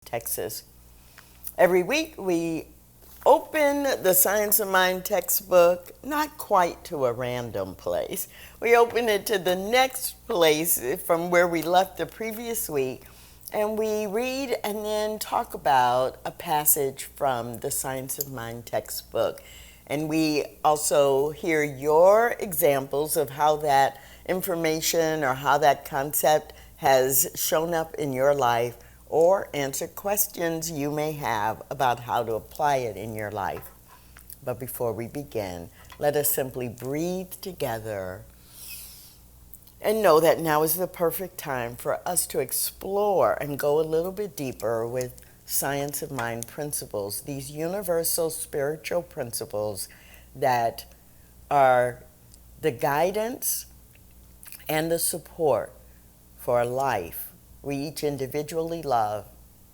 Texas. Every week we open the Science of Mind textbook, not quite to a random place. We open it to the next place from where we left the previous week, and we read and then talk about a passage from the Science of Mind textbook. And we also hear your examples of how that information or how that concept has shown up in your life, or answer questions you may have about how to apply it in your life. But before we begin, let us simply breathe together and know that now is the perfect time for us to explore and go a little bit deeper with Science of Mind principles, these universal spiritual principles that are the guidance and the support for a life we each individually love,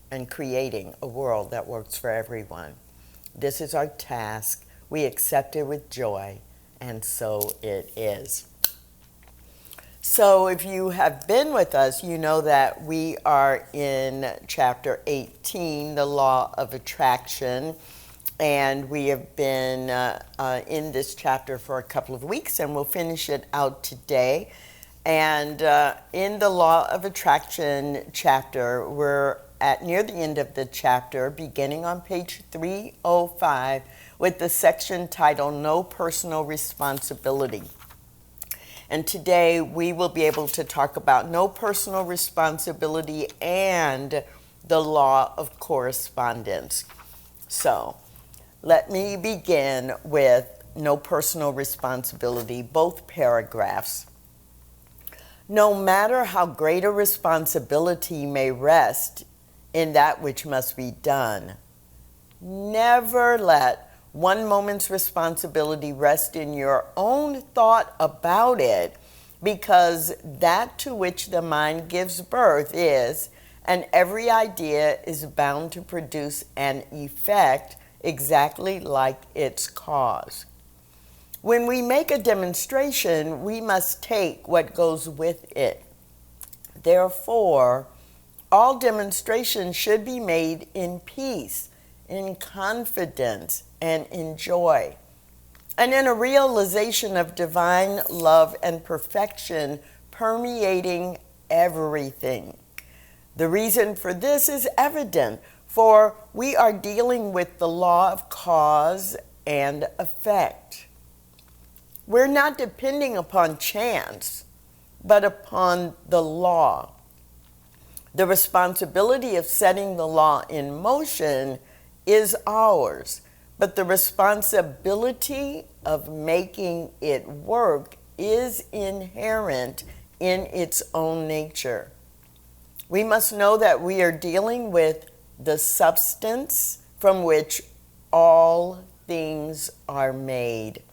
and creating a world that works for everyone. This is our task. We accept it with joy, and so it is. So if you have been with us, you know that we are in chapter 18, the law of attraction, and we have been in this chapter for a couple of weeks, and we'll finish it out today. And in the Law of Attraction chapter, we're at near the end of the chapter, beginning on page 305, with the section titled No Personal Responsibility. And today we will be able to talk about no personal responsibility and the law of correspondence. So let me begin with no personal responsibility, both paragraphs. No matter how great a responsibility may rest in that which must be done, never let one moment's responsibility rest in your own thought about it, because that to which the mind gives birth is, and every idea is bound to produce an effect exactly like its cause. When we make a demonstration, we must take what goes with it. Therefore, all demonstrations should be made in peace, in confidence, and in joy, and in a realization of divine love and perfection permeating everything. The reason for this is evident, for we are dealing with the law of cause and effect. We're not depending upon chance, but upon the law. The responsibility of setting the law in motion is ours, but the responsibility of making it work is inherent in its own nature. We must know that we are dealing with the substance from which all things are made.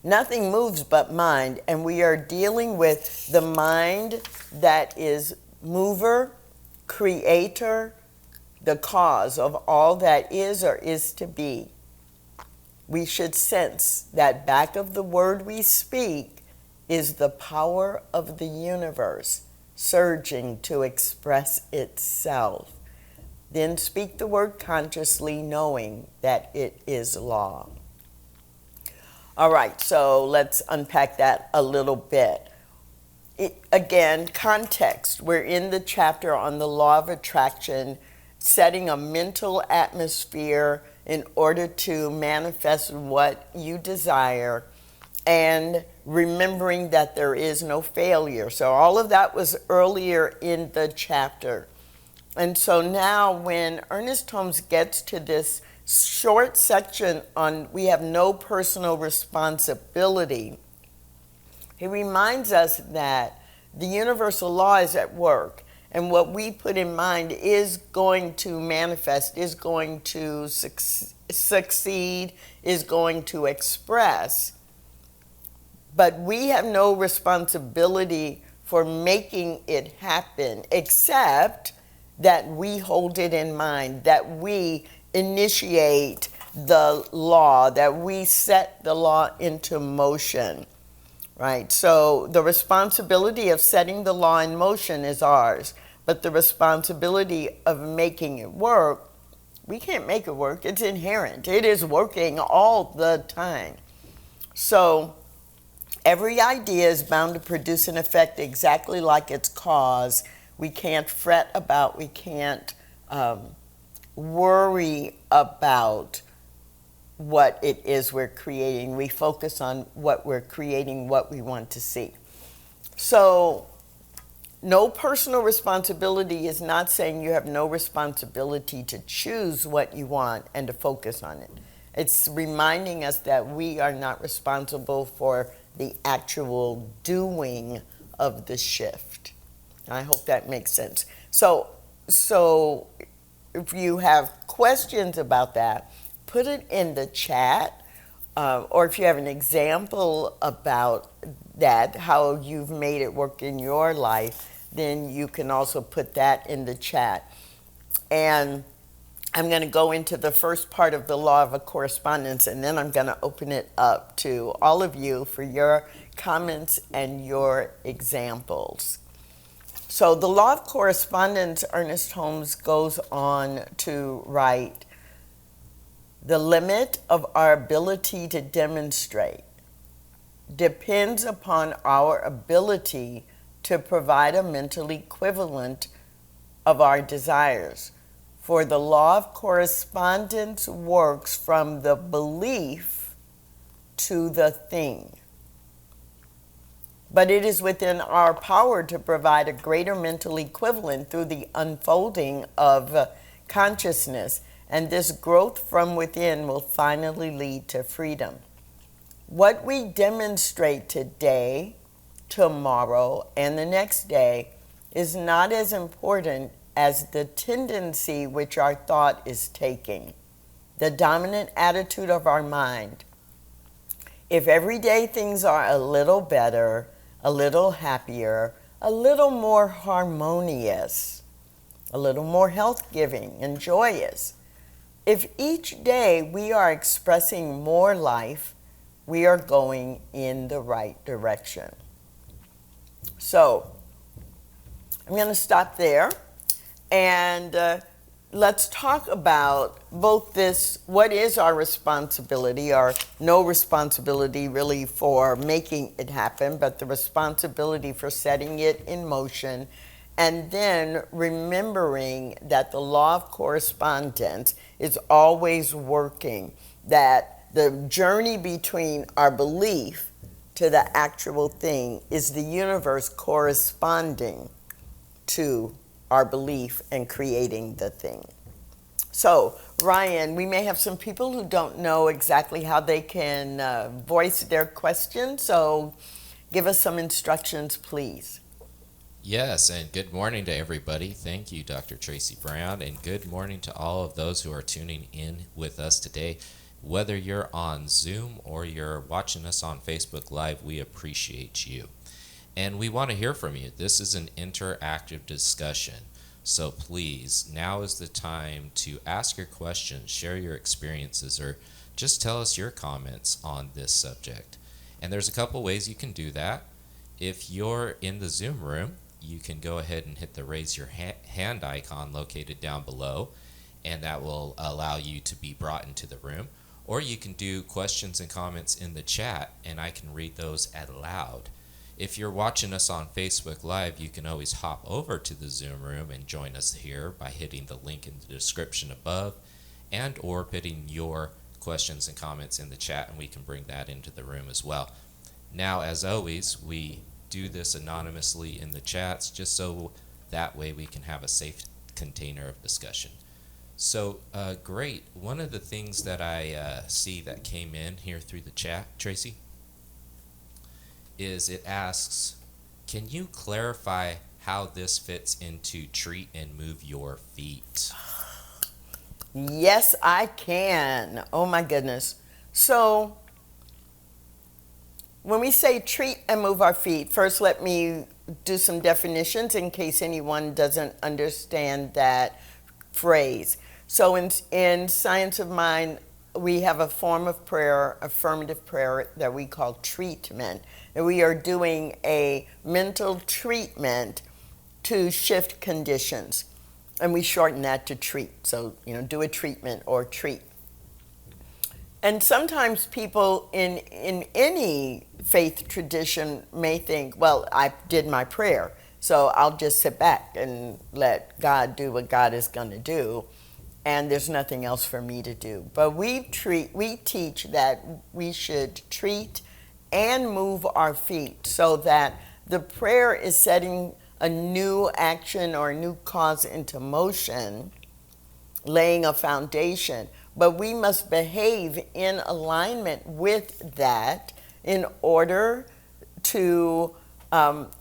Nothing moves but mind, and we are dealing with the mind that is mover, creator, the cause of all that is or is to be. We should sense that back of the word we speak is the power of the universe surging to express itself. Then speak the word consciously, knowing that it is law. All right, so let's unpack that a little bit. Again, context. We're in the chapter on the law of attraction, setting a mental atmosphere in order to manifest what you desire, and remembering that there is no failure. So all of that was earlier in the chapter. And so now when Ernest Holmes gets to this short section on we have no personal responsibility, he reminds us that the universal law is at work, and what we put in mind is going to manifest, is going to succeed, is going to express. But we have no responsibility for making it happen, except that we hold it in mind, that we initiate the law, that we set the law into motion, right? So the responsibility of setting the law in motion is ours, But the responsibility of making it work, we can't make it work. It's inherent. It is working all the time. So every idea is bound to produce an effect exactly like its cause. We can't fret about, we can't worry about what it is we're creating. We focus on what we're creating, what we want to see. So no personal responsibility is not saying you have no responsibility to choose what you want and to focus on it. It's reminding us that we are not responsible for the actual doing of the shift. I hope that makes sense. So if you have questions about that, put it in the chat, or if you have an example about that, how you've made it work in your life, then you can also put that in the chat. And I'm going to go into the first part of the law of correspondence, and then I'm going to open it up to all of you for your comments and your examples. So the law of correspondence, Ernest Holmes goes on to write, the limit of our ability to demonstrate depends upon our ability to provide a mental equivalent of our desires. For the law of correspondence works from the belief to the thing. But it is within our power to provide a greater mental equivalent through the unfolding of consciousness, and this growth from within will finally lead to freedom. What we demonstrate today, tomorrow, and the next day is not as important as the tendency which our thought is taking, the dominant attitude of our mind. If everyday things are a little better, a little happier, a little more harmonious, a little more health-giving and joyous, if each day we are expressing more life, we are going in the right direction. So I'm going to stop there, and let's talk about both this, what is our responsibility, or no responsibility really for making it happen, but the responsibility for setting it in motion, and then remembering that the law of correspondence is always working, that the journey between our belief to the actual thing is the universe corresponding to our belief and creating the thing. So, Ryan, we may have some people who don't know exactly how they can voice their question, so give us some instructions, please. Yes, and good morning to everybody. Thank you, Dr. Tracy Brown, and good morning to all of those who are tuning in with us today. Whether you're on Zoom or you're watching us on Facebook Live, we appreciate you. And we want to hear from you. This is an interactive discussion. So please, now is the time to ask your questions, share your experiences, or just tell us your comments on this subject. And there's a couple ways you can do that. If you're in the Zoom room, you can go ahead and hit the raise your hand icon located down below, and that will allow you to be brought into the room. Or you can do questions and comments in the chat, and I can read those aloud. If you're watching us on Facebook Live, you can always hop over to the Zoom room and join us here by hitting the link in the description above, and or putting your questions and comments in the chat, and we can bring that into the room as well. Now, as always, we do this anonymously in the chats, just so that way we can have a safe container of discussion. So, great. One of the things that I see that came in here through the chat, Tracy, is it asks, can you clarify how this fits into treat and move your feet? Yes, I can. Oh my goodness. So when we say treat and move our feet, first let me do some definitions in case anyone doesn't understand that phrase. So in Science of Mind, we have a form of prayer, affirmative prayer, that we call treatment. And we are doing a mental treatment to shift conditions. And we shorten that to treat. So, do a treatment or treat. And sometimes people in any faith tradition may think, well, I did my prayer, so I'll just sit back and let God do what God is going to do, and there's nothing else for me to do. But we teach that we should treat and move our feet so that the prayer is setting a new action or a new cause into motion, laying a foundation. But we must behave in alignment with that in order to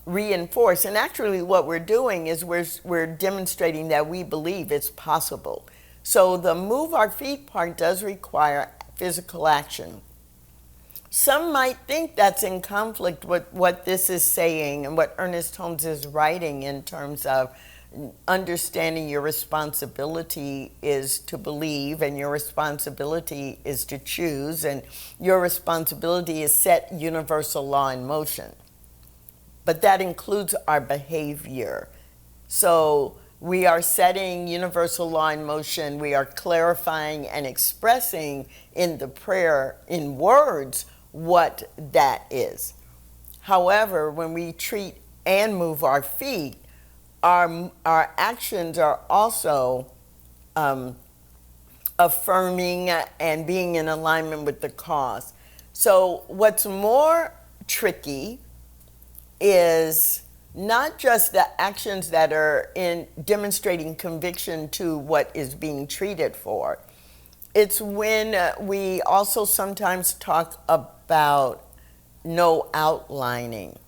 reinforce. And actually what we're doing is we're demonstrating that we believe it's possible. So the move our feet part does require physical action. Some might think that's in conflict with what this is saying and what Ernest Holmes is writing in terms of understanding your responsibility is to believe, and your responsibility is to choose, and your responsibility is set universal law in motion. But that includes our behavior. So we are setting universal law in motion. We are clarifying and expressing in the prayer, in words, what that is. However, when we treat and move our feet, our actions are also affirming and being in alignment with the cause. So what's more tricky is not just the actions that are in demonstrating conviction to what is being treated for. It's when we also sometimes talk about no outlining.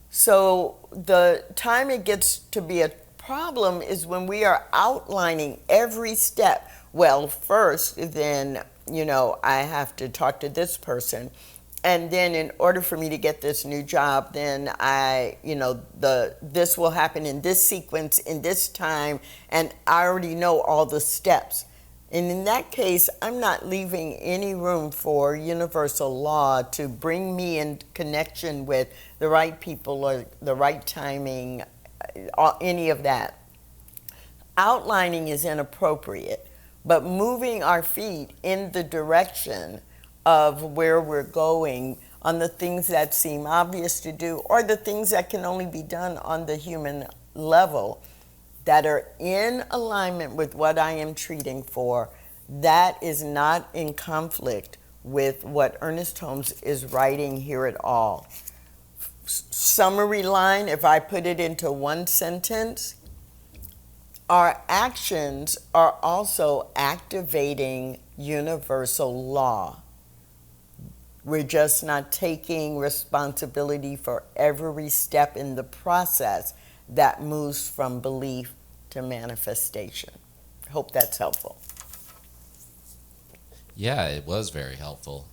So the time it gets to be a problem is when we are outlining every step. Well, first, then, I have to talk to this person. And then in order for me to get this new job, then this will happen in this sequence, in this time, and I already know all the steps. And in that case, I'm not leaving any room for universal law to bring me in connection with the right people or the right timing, any of that. Outlining is inappropriate, but moving our feet in the direction of where we're going on the things that seem obvious to do or the things that can only be done on the human level that are in alignment with what I am treating for, that is not in conflict with what Ernest Holmes is writing here at all. Summary line, if I put it into one sentence, our actions are also activating universal law. We're just not taking responsibility for every step in the process that moves from belief to manifestation. Hope that's helpful. Yeah, it was very helpful.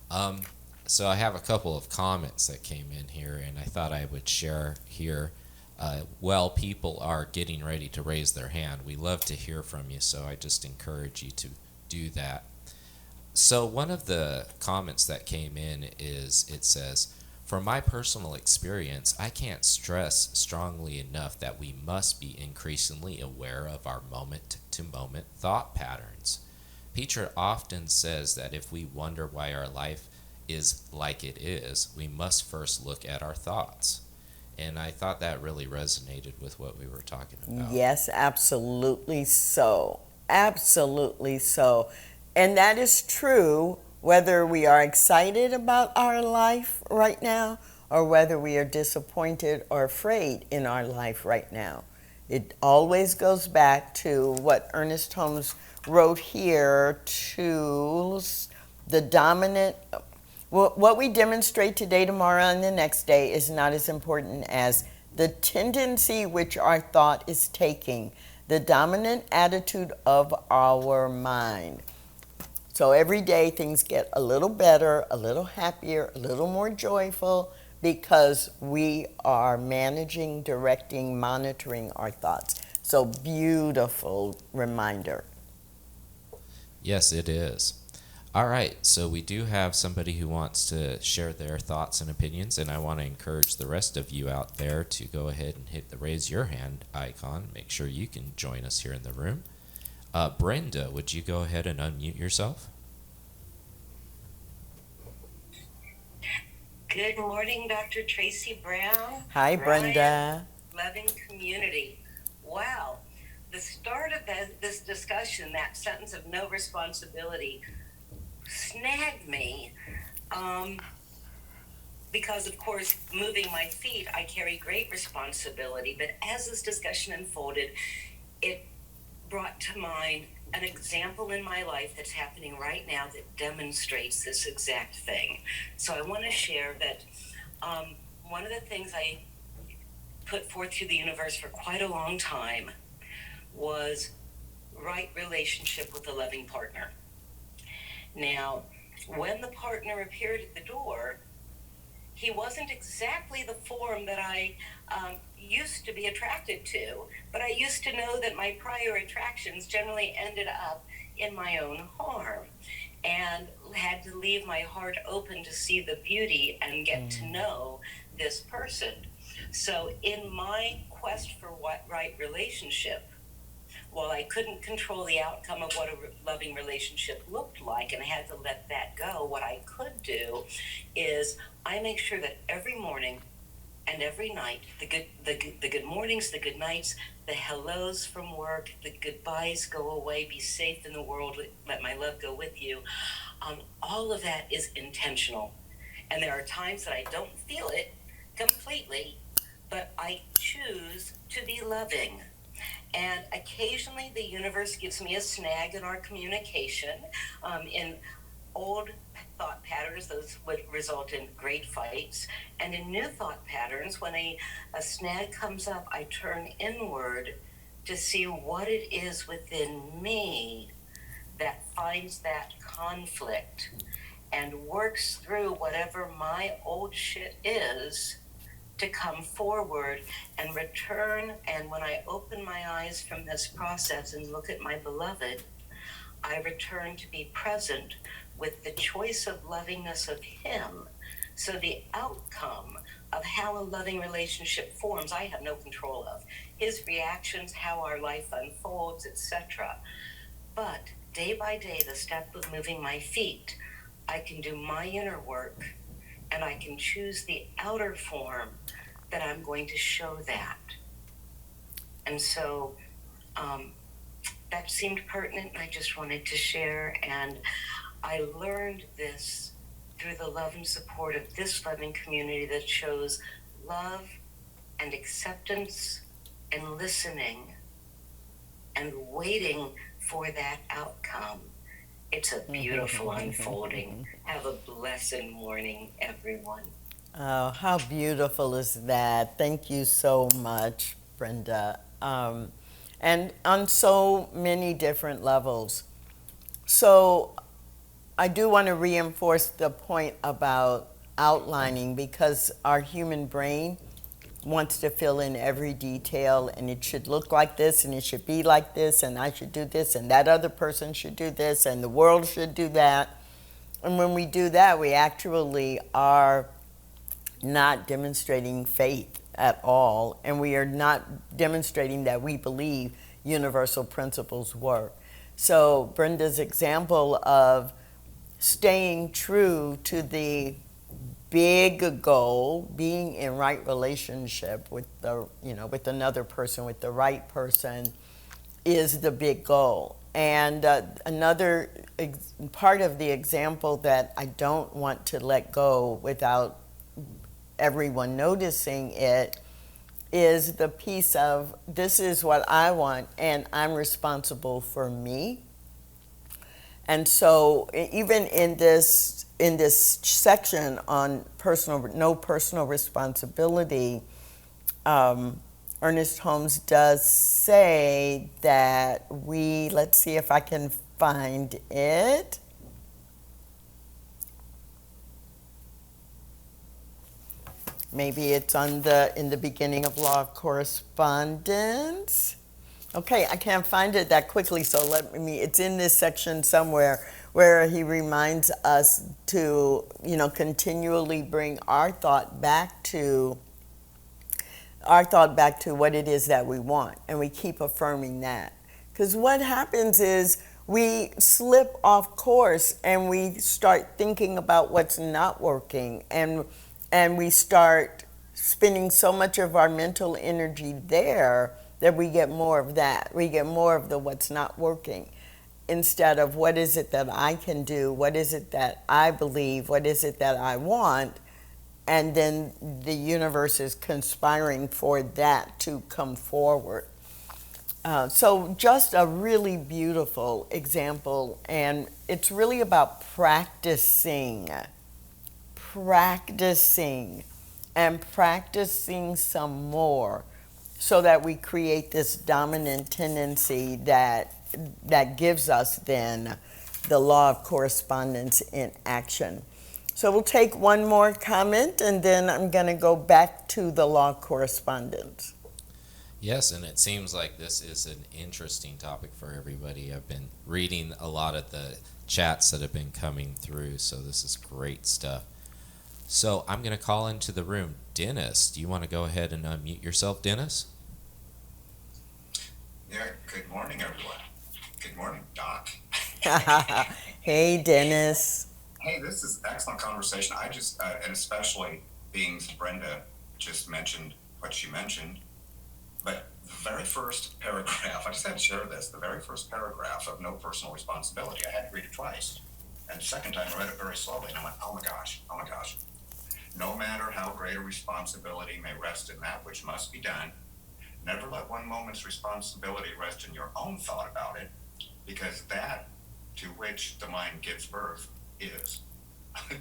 So I have a couple of comments that came in here, and I thought I would share here. While people are getting ready to raise their hand, we love to hear from you, so I just encourage you to do that. So one of the comments that came in is, it says, from my personal experience, I can't stress strongly enough that we must be increasingly aware of our moment-to-moment thought patterns. Peter often says that if we wonder why our life is like it is, we must first look at our thoughts. And I thought that really resonated with what we were talking about. Yes, absolutely so. Absolutely so. And that is true whether we are excited about our life right now or whether we are disappointed or afraid in our life right now. It always goes back to what Ernest Holmes wrote here, to the dominant. What we demonstrate today, tomorrow, and the next day is not as important as the tendency which our thought is taking, the dominant attitude of our mind. So every day things get a little better, a little happier, a little more joyful because we are managing, directing, monitoring our thoughts. So beautiful reminder. Yes, it is. All right, so we do have somebody who wants to share their thoughts and opinions, and I want to encourage the rest of you out there to go ahead and hit the raise your hand icon. Make sure you can join us here in the room. Brenda, would you go ahead and unmute yourself? Good morning, Dr. Tracy Brown. Hi, Brenda. Loving community. Wow. The start of this discussion, that sentence of no responsibility, snagged me because, of course, moving my feet, I carry great responsibility. But as this discussion unfolded, it brought to mind an example in my life that's happening right now that demonstrates this exact thing. So I want to share that one of the things I put forth to the universe for quite a long time was right relationship with a loving partner. Now, when the partner appeared at the door, he wasn't exactly the form that I used to be attracted to, but I used to know that my prior attractions generally ended up in my own harm, and had to leave my heart open to see the beauty and get to know this person. So in my quest for what right relationship, while I couldn't control the outcome of what a loving relationship looked like, and I had to let that go, what I could do is I make sure that every morning and every night, the good mornings, the good nights, the hellos from work, the goodbyes, go away, be safe in the world, let my love go with you, all of that is intentional. And there are times that I don't feel it completely, but I choose to be loving. And occasionally the universe gives me a snag in our communication. In old thought patterns, those would result in great fights. And in new thought patterns, when a snag comes up, I turn inward to see what it is within me that finds that conflict and works through whatever my old shit is to come forward and return. And when I open my eyes from this process and look at my beloved, I return to be present with the choice of lovingness of him. So the outcome of how a loving relationship forms, I have no control of. His reactions, how our life unfolds, etc. But day by day, the step of moving my feet, I can do my inner work, and I can choose the outer form that I'm going to show that. And so that seemed pertinent, and I just wanted to share. And I learned this through the love and support of this loving community that shows love and acceptance and listening and waiting for that outcome. It's a beautiful unfolding. Have a blessed morning, everyone. Oh, how beautiful is that? Thank you so much, Brenda. And on so many different levels. So I do want to reinforce the point about outlining, because our human brain wants to fill in every detail, and it should look like this, and it should be like this, and I should do this, and that other person should do this, and the world should do that. And when we do that, we actually are not demonstrating faith at all, and we are not demonstrating that we believe universal principles work. So Brenda's example of staying true to the big goal, being in right relationship with with another person, with the right person, is the big goal. And another part of the example that I don't want to let go without everyone noticing it is the piece of, this is what I want, and I'm responsible for me. And so even in this section on no personal responsibility, Ernest Holmes does say that let's see if I can find it. Maybe it's in the beginning of Law of Correspondence. Okay, I can't find it that quickly, so it's in this section somewhere where he reminds us to, continually bring our thought back to what it is that we want, and we keep affirming that. Because what happens is we slip off course and we start thinking about what's not working, and we start spending so much of our mental energy there that we get more of that. We get more of the what's not working instead of what is it that I can do, what is it that I believe, what is it that I want, and then the universe is conspiring for that to come forward. So just a really beautiful example, and it's really about practicing, and practicing some more, so that we create this dominant tendency that gives us then the law of correspondence in action. So we'll take one more comment, and then I'm going to go back to the law of correspondence. Yes, and it seems like this is an interesting topic for everybody. I've been reading a lot of the chats that have been coming through, so this is great stuff. So I'm going to call into the room. Dennis, do you want to go ahead and unmute yourself, Dennis? Yeah, good morning, everyone. Good morning, Doc. Hey, Dennis. Hey, this is excellent conversation. I just, and especially being Brenda just mentioned what she mentioned, but the very first paragraph, I just had to share this, the very first paragraph of No Personal Responsibility, I had to read it twice. And the second time I read it very slowly, and I went, oh my gosh. No matter how great a responsibility may rest in that which must be done, never let one moment's responsibility rest in your own thought about it, because that to which the mind gives birth is.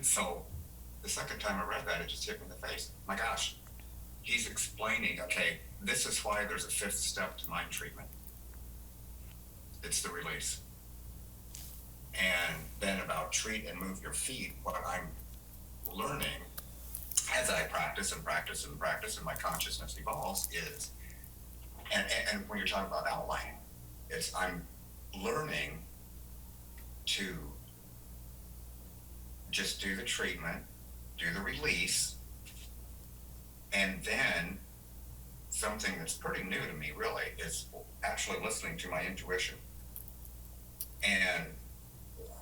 So the second time I read that, it just hit me in the face. My gosh, he's explaining, okay, this is why there's a fifth step to mind treatment. It's the release. And then about treat and move your feet, what I'm learning as I practice and my consciousness evolves is, and when you're talking about outlining, it's I'm learning to just do the treatment, do the release, and then something that's pretty new to me really is actually listening to my intuition. And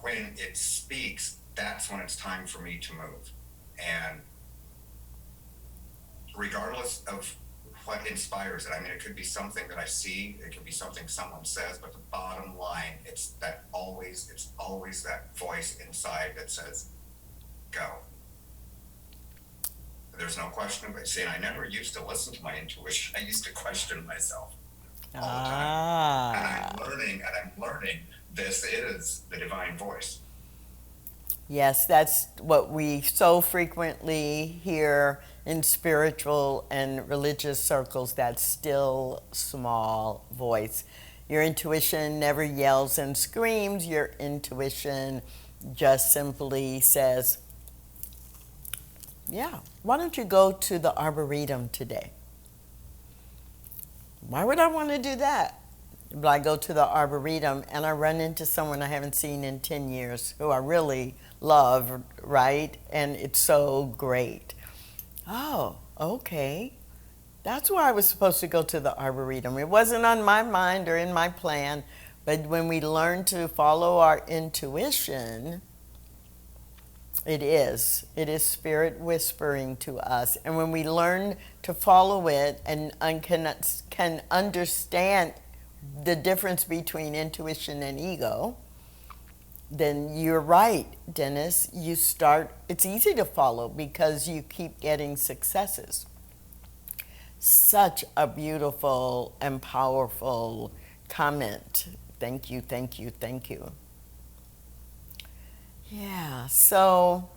when it speaks, that's when it's time for me to move. And regardless of what inspires it, I mean, it could be something that I see, it could be something someone says, but the bottom line, it's always that voice inside that says, go. There's no question. But see, I never used to listen to my intuition. I used to question myself all the time. And I'm learning this is the divine voice. Yes, that's what we so frequently hear in spiritual and religious circles, that still small voice. Your intuition never yells and screams. Your intuition just simply says, yeah, why don't you go to the Arboretum today? Why would I want to do that? But I go to the Arboretum and I run into someone I haven't seen in 10 years who I really love, right? And it's so great. Oh, okay. That's why I was supposed to go to the Arboretum. It wasn't on my mind or in my plan, but when we learn to follow our intuition, it is spirit whispering to us. And when we learn to follow it and can understand the difference between intuition and ego, then you're right, Dennis. It's easy to follow because you keep getting successes. Such a beautiful and powerful comment. Thank you, thank you, thank you. Yeah, so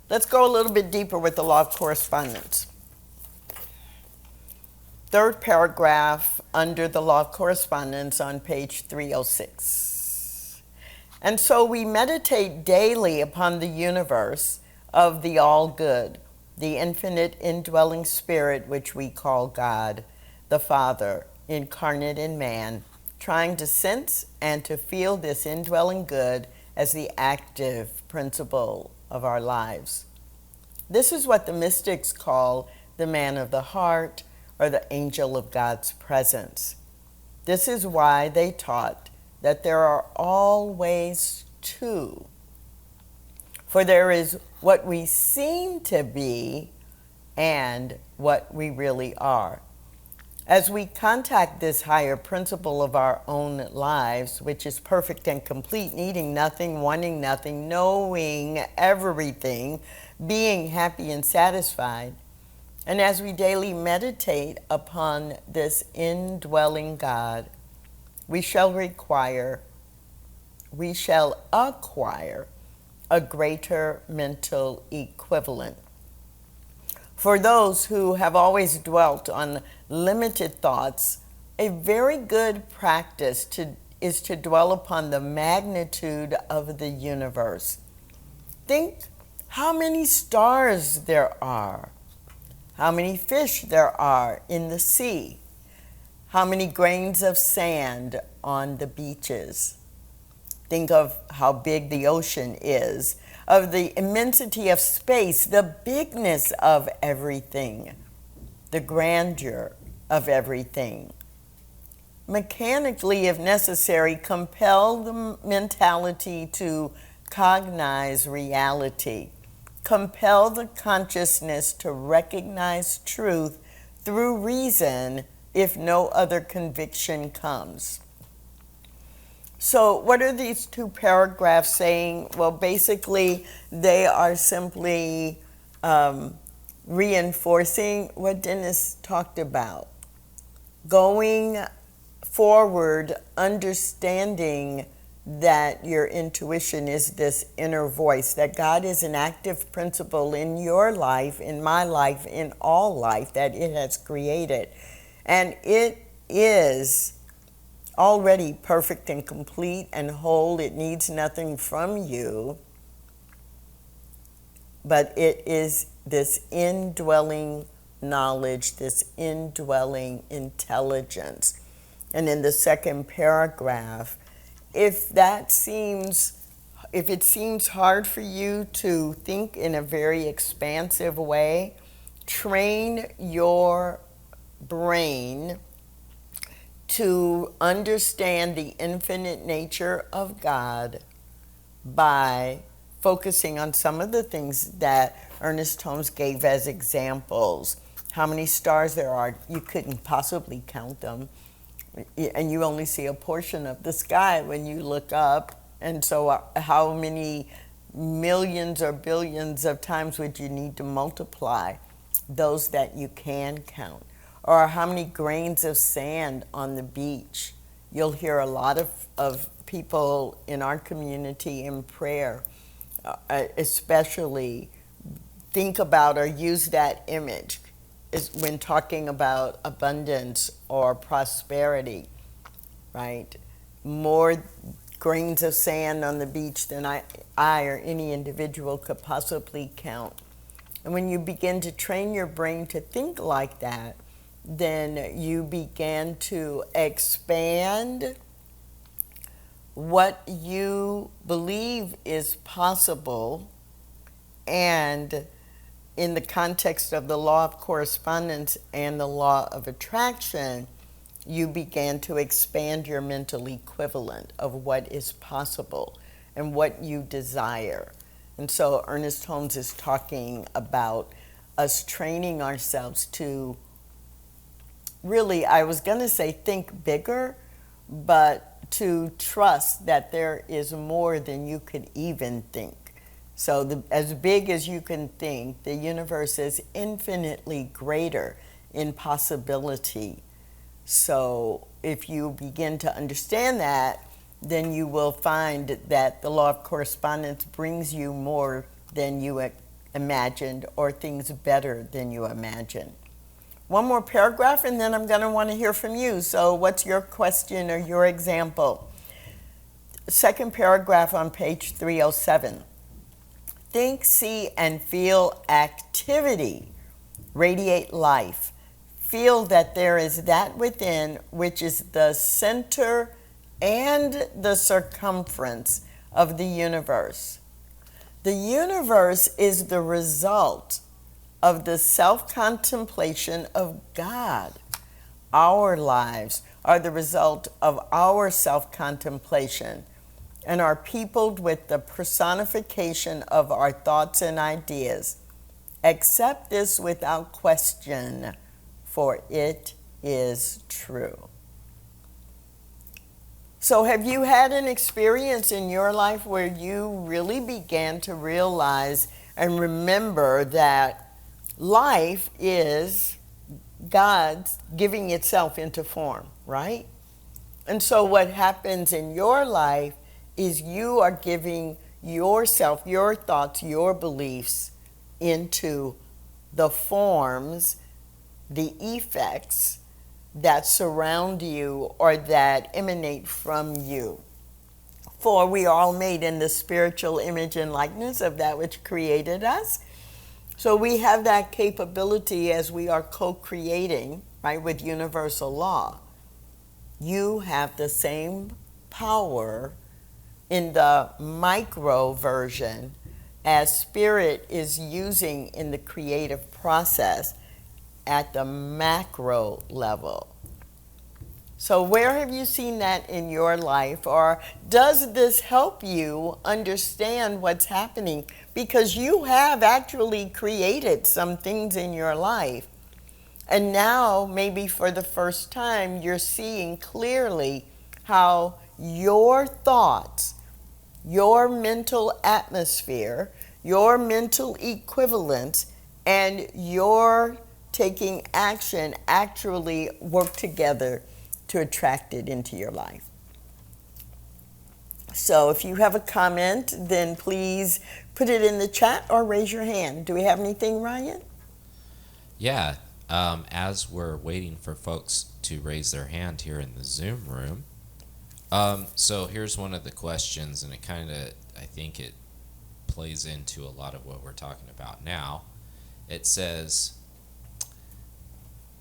let's go a little bit deeper with the law of correspondence. Third paragraph under the law of correspondence on page 306. And so we meditate daily upon the universe of the all good, the infinite indwelling spirit which we call God, the Father, incarnate in man, trying to sense and to feel this indwelling good as the active principle of our lives. This is what the mystics call the man of the heart or the angel of God's presence. This is why they taught that there are always two. For there is what we seem to be and what we really are. As we contact this higher principle of our own lives, which is perfect and complete, needing nothing, wanting nothing, knowing everything, being happy and satisfied, and as we daily meditate upon this indwelling God, we shall acquire a greater mental equivalent. For those who have always dwelt on limited thoughts, a very good practice is to dwell upon the magnitude of the universe. Think how many stars there are, how many fish there are in the sea, how many grains of sand on the beaches. Think of how big the ocean is, of the immensity of space, the bigness of everything, the grandeur of everything. Mechanically, if necessary, compel the mentality to cognize reality. Compel the consciousness to recognize truth through reason if no other conviction comes. So what are these two paragraphs saying? Well, basically, they are simply reinforcing what Dennis talked about. Going forward, understanding that your intuition is this inner voice, that God is an active principle in your life, in my life, in all life that it has created. And it is already perfect and complete and whole. It needs nothing from you. But it is this indwelling knowledge, this indwelling intelligence. And in the second paragraph, if it seems hard for you to think in a very expansive way, train your brain to understand the infinite nature of God by focusing on some of the things that Ernest Holmes gave as examples. How many stars there are, you couldn't possibly count them. And you only see a portion of the sky when you look up. And so how many millions or billions of times would you need to multiply those that you can count? Or how many grains of sand on the beach? You'll hear a lot of people in our community in prayer, especially think about or use that image is when talking about abundance or prosperity, right? More grains of sand on the beach than I or any individual could possibly count. And when you begin to train your brain to think like that, then you begin to expand what you believe is possible, and in the context of the law of correspondence and the law of attraction, you began to expand your mental equivalent of what is possible and what you desire. And so Ernest Holmes is talking about us training ourselves to really, I was going to say think bigger, but to trust that there is more than you could even think. So as big as you can think, the universe is infinitely greater in possibility. So if you begin to understand that, then you will find that the law of correspondence brings you more than you imagined, or things better than you imagined. One more paragraph, and then I'm going to want to hear from you. So what's your question or your example? Second paragraph on page 307. Think, see, and feel activity. Radiate life. Feel that there is that within which is the center and the circumference of the universe. The universe is the result of the self-contemplation of God. Our lives are the result of our self-contemplation and are peopled with the personification of our thoughts and ideas. Accept this without question, for it is true. So have you had an experience in your life where you really began to realize and remember that life is God's giving itself into form, right? And so what happens in your life is you are giving yourself, your thoughts, your beliefs into the forms, the effects that surround you or that emanate from you. For we are all made in the spiritual image and likeness of that which created us. So we have that capability as we are co-creating, right, with universal law. You have the same power in the micro version as spirit is using in the creative process at the macro level. So where have you seen that in your life? Or does this help you understand what's happening? Because you have actually created some things in your life. And now, maybe for the first time, you're seeing clearly how your thoughts, your mental atmosphere, your mental equivalents, and your taking action actually work together to attract it into your life. So if you have a comment, then please put it in the chat or raise your hand. Do we have anything, Ryan? Yeah, as we're waiting for folks to raise their hand here in the Zoom room, so here's one of the questions, and it kind of, I think it plays into a lot of what we're talking about now. It says,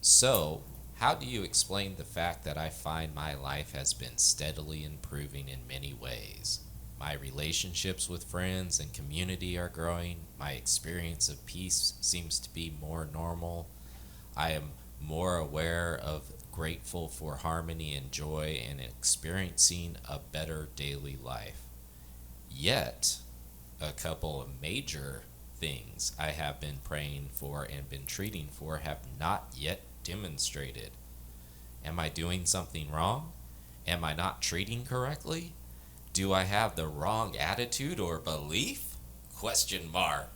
so how do you explain the fact that I find my life has been steadily improving in many ways? My relationships with friends and community are growing. My experience of peace seems to be more normal. I am more aware of, grateful for harmony and joy, and experiencing a better daily life. Yet, a couple of major things I have been praying for and been treating for have not yet demonstrated. Am I doing something wrong? Am I not treating correctly? Do I have the wrong attitude or belief? Question mark.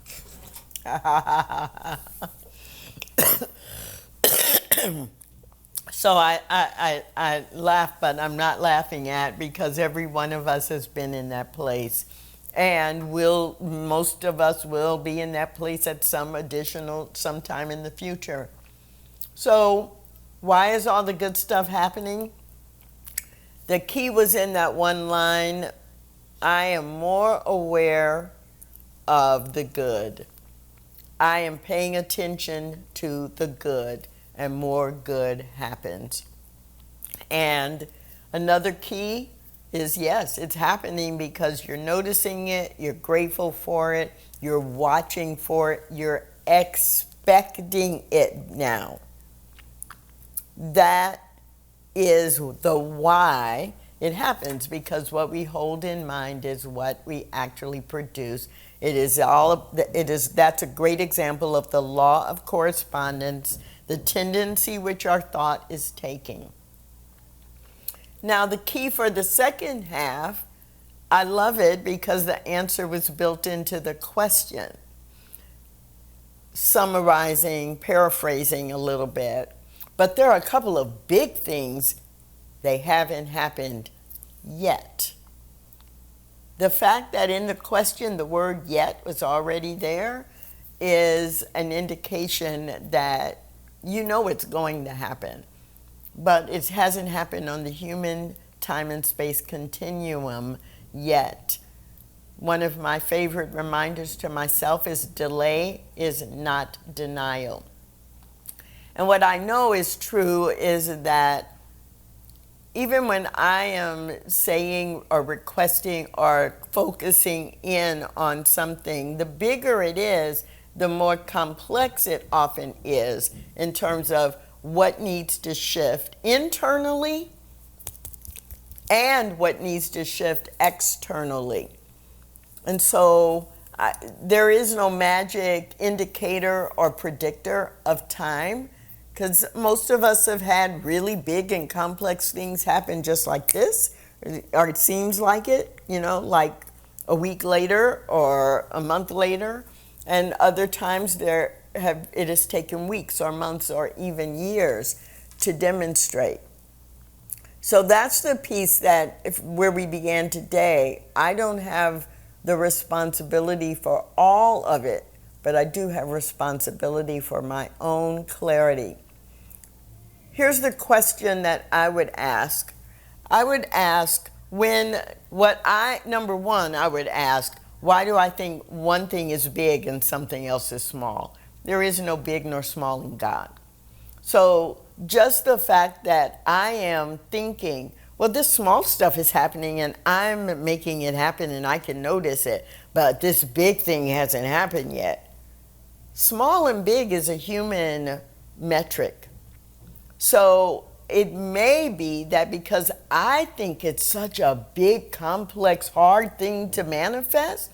So I laugh, but I'm not laughing at, because every one of us has been in that place. And most of us will be in that place at some time in the future. So why is all the good stuff happening? The key was in that one line, I am more aware of the good. I am paying attention to the good, and more good happens. And another key is, yes, it's happening because you're noticing it, you're grateful for it, you're watching for it, you're expecting it now. That is the why it happens, because what we hold in mind is what we actually produce. That's a great example of the law of correspondence, the tendency which our thought is taking. Now, the key for the second half, I love it because the answer was built into the question. Summarizing, paraphrasing a little bit, but there are a couple of big things. They haven't happened yet. The fact that in the question the word yet was already there is an indication that you know it's going to happen, but it hasn't happened on the human time and space continuum yet. One of my favorite reminders to myself is delay is not denial. And what I know is true is that even when I am saying or requesting or focusing in on something, the bigger it is, the more complex it often is in terms of what needs to shift internally and what needs to shift externally. And so there is no magic indicator or predictor of time, because most of us have had really big and complex things happen just like this, or it seems like it, like a week later or a month later. And other times it has taken weeks or months or even years to demonstrate. So that's the piece that where we began today. I don't have the responsibility for all of it, but I do have responsibility for my own clarity. Here's the question that I would ask. I would ask number one, I would ask, why do I think one thing is big and something else is small? There is no big nor small in God. So just the fact that I am thinking, well, this small stuff is happening and I'm making it happen and I can notice it, but this big thing hasn't happened yet. Small and big is a human metric. So it may be that because I think it's such a big, complex, hard thing to manifest,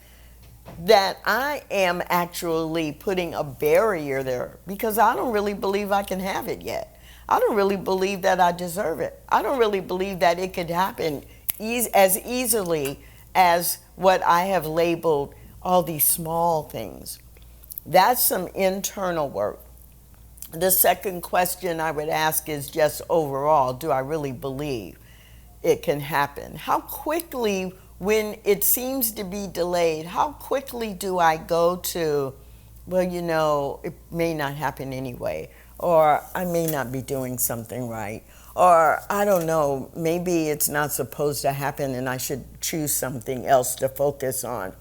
that I am actually putting a barrier there because I don't really believe I can have it yet. I don't really believe that I deserve it. I don't really believe that it could happen as easily as what I have labeled all these small things. That's some internal work. The second question I would ask is just overall, do I really believe it can happen? How quickly, when it seems to be delayed, how quickly do I go to, well, it may not happen anyway, or I may not be doing something right, or I don't know, maybe it's not supposed to happen and I should choose something else to focus on.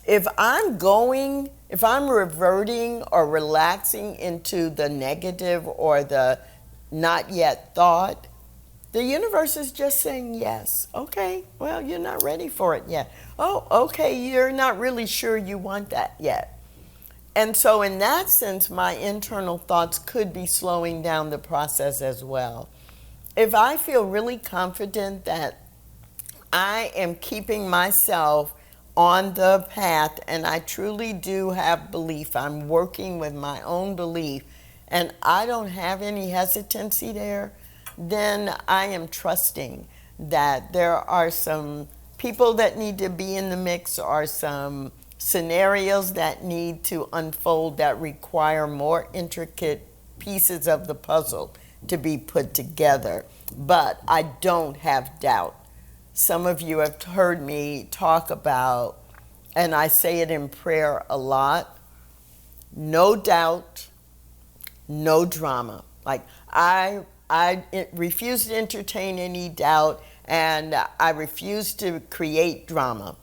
If I'm reverting or relaxing into the negative or the not yet thought, the universe is just saying yes. Okay, well, you're not ready for it yet. Oh, okay, you're not really sure you want that yet. And so in that sense, my internal thoughts could be slowing down the process as well. If I feel really confident that I am keeping myself on the path and I truly do have belief, I'm working with my own belief, and I don't have any hesitancy there, then I am trusting that there are some people that need to be in the mix, or some scenarios that need to unfold that require more intricate pieces of the puzzle to be put together. But I don't have doubt. Some of you have heard me talk about, and I say it in prayer a lot, no doubt, no drama. Like I refuse to entertain any doubt, and I refuse to create drama.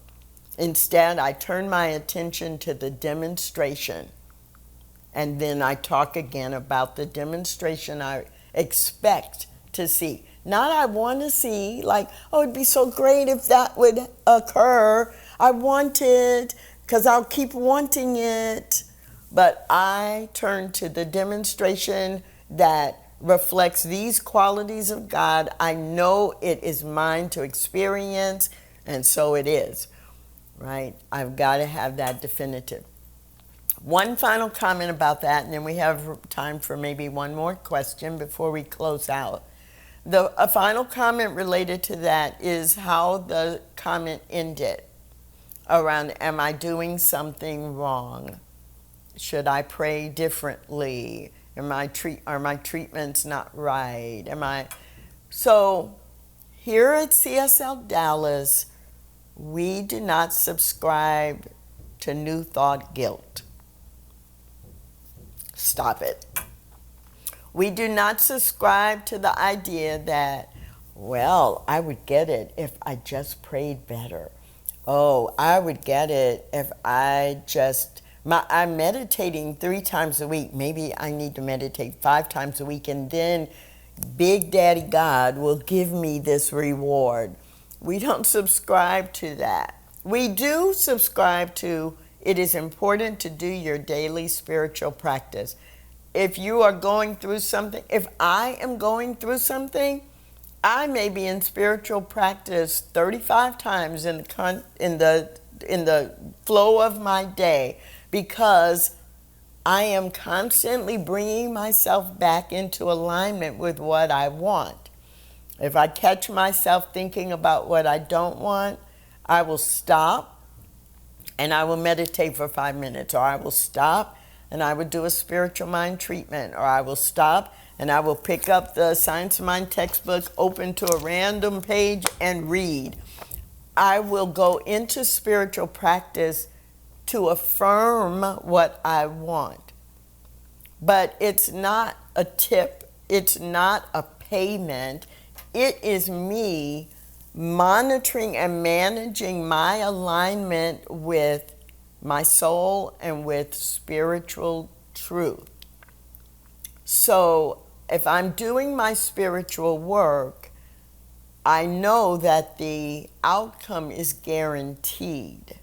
Instead, I turn my attention to the demonstration, and then I talk again about the demonstration I expect to see. Not I want to see, like, oh, it'd be so great if that would occur. I want it because I'll keep wanting it. But I turn to the demonstration that reflects these qualities of God. I know it is mine to experience, and so it is, right? I've got to have that definitive. One final comment about that, and then we have time for maybe one more question before we close out. A final comment related to that is how the comment ended around, am I doing something wrong? Should I pray differently? Are my treatments not right? So here at CSLDallas, we do not subscribe to New Thought guilt. Stop it. We do not subscribe to the idea that, well, I would get it if I just prayed better. Oh, I would get it if I'm meditating 3 times a week. Maybe I need to meditate 5 times a week and then Big Daddy God will give me this reward. We don't subscribe to that. We do subscribe to it is important to do your daily spiritual practice. If you are going through something, if I am going through something, I may be in spiritual practice 35 times in the flow of my day, because I am constantly bringing myself back into alignment with what I want. If I catch myself thinking about what I don't want, I will stop and I will meditate for 5 minutes, or I will stop and I will do a spiritual mind treatment, or I will stop and I will pick up the Science of Mind textbook, open to a random page and read. I will go into spiritual practice to affirm what I want. But it's not a tip, it's not a payment. It is me monitoring and managing my alignment with my soul and with spiritual truth. So if I'm doing my spiritual work, I know that the outcome is guaranteed.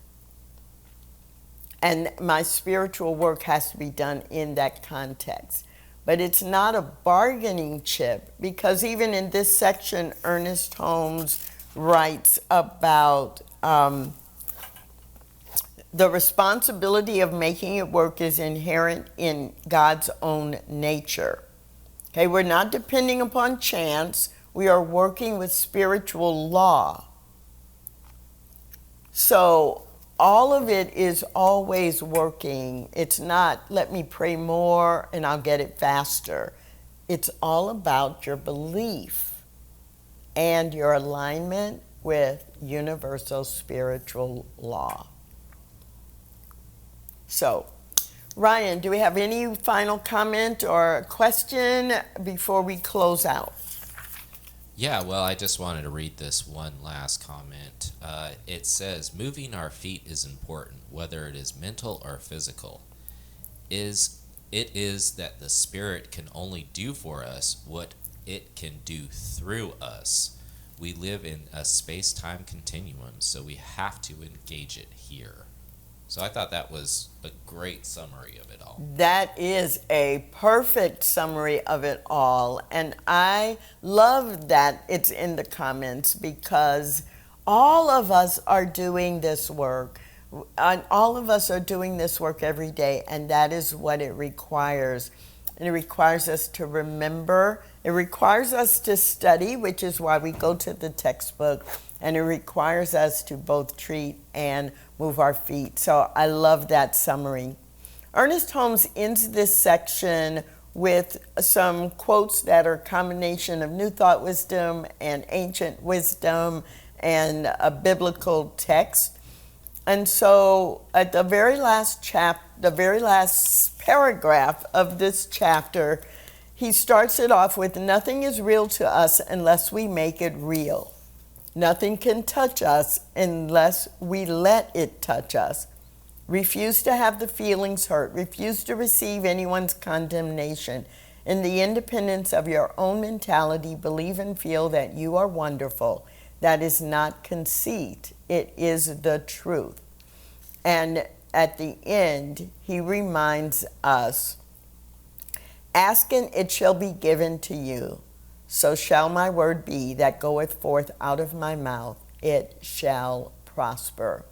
And my spiritual work has to be done in that context. But it's not a bargaining chip, because even in this section, Ernest Holmes writes about the responsibility of making it work is inherent in God's own nature. Okay, we're not depending upon chance. We are working with spiritual law. So all of it is always working. It's not, let me pray more and I'll get it faster. It's all about your belief and your alignment with universal spiritual law. So, Ryan, do we have any final comment or question before we close out? Yeah, well, I just wanted to read this one last comment. It says, moving our feet is important, whether it is mental or physical. It is that the Spirit can only do for us what it can do through us. We live in a space-time continuum, so we have to engage it here. So I thought that was a great summary of it all. That is a perfect summary of it all. And I love that it's in the comments, because all of us are doing this work. And all of us are doing this work every day, and that is what it requires. And it requires us to remember. It requires us to study, which is why we go to the textbook. And it requires us to both treat and move our feet. So I love that summary. Ernest Holmes ends this section with some quotes that are a combination of New Thought wisdom and ancient wisdom and a biblical text. And so at the very last paragraph of this chapter, he starts it off with, nothing is real to us unless we make it real. Nothing can touch us unless we let it touch us. Refuse to have the feelings hurt. Refuse to receive anyone's condemnation. In the independence of your own mentality, believe and feel that you are wonderful. That is not conceit. It is the truth. And at the end, he reminds us, ask and it shall be given to you. So shall my word be that goeth forth out of my mouth, it shall prosper.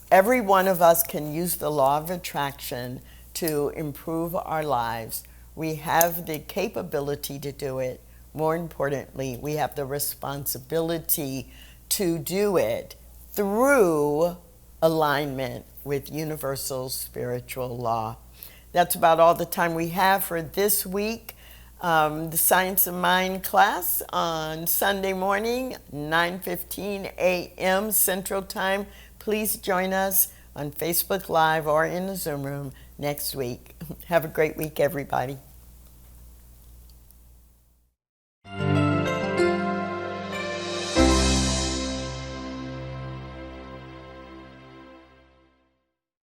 Every one of us can use the law of attraction to improve our lives. We have the capability to do it. More importantly, we have the responsibility to do it through alignment with universal spiritual law. That's about all the time we have for this week. The Science of Mind class on Sunday morning, 9:15 a.m. Central Time. Please join us on Facebook Live or in the Zoom room next week. Have a great week, everybody.